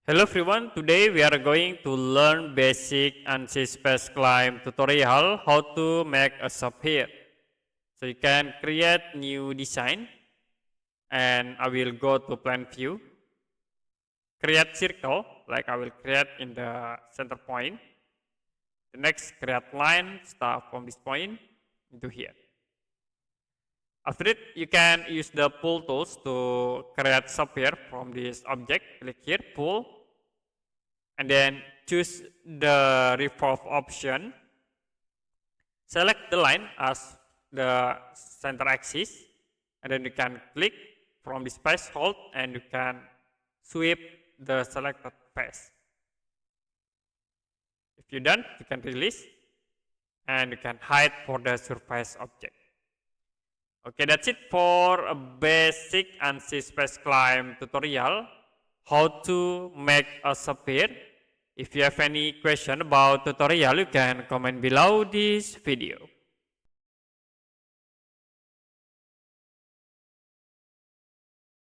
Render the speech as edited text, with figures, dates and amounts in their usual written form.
Hello everyone, today we are going to learn basic Ansys Spaceclaim tutorial how to make a sphere. So you can create new design and I will go to plan view, create circle like I will create in the center point. The next create line start from this point into here. After it, you can use the pull tools to create sphere from this object. Click here, pull, and then choose the revolve option. Select the line as the center axis, and then you can click from this face, hold, and you can sweep the selected face. If you're done, you can release, and you can hide for the surface object. Okay, that's it for a basic Ansys Spaceclaim tutorial, how to make a sphere. If you have any question about tutorial, you can comment below this video.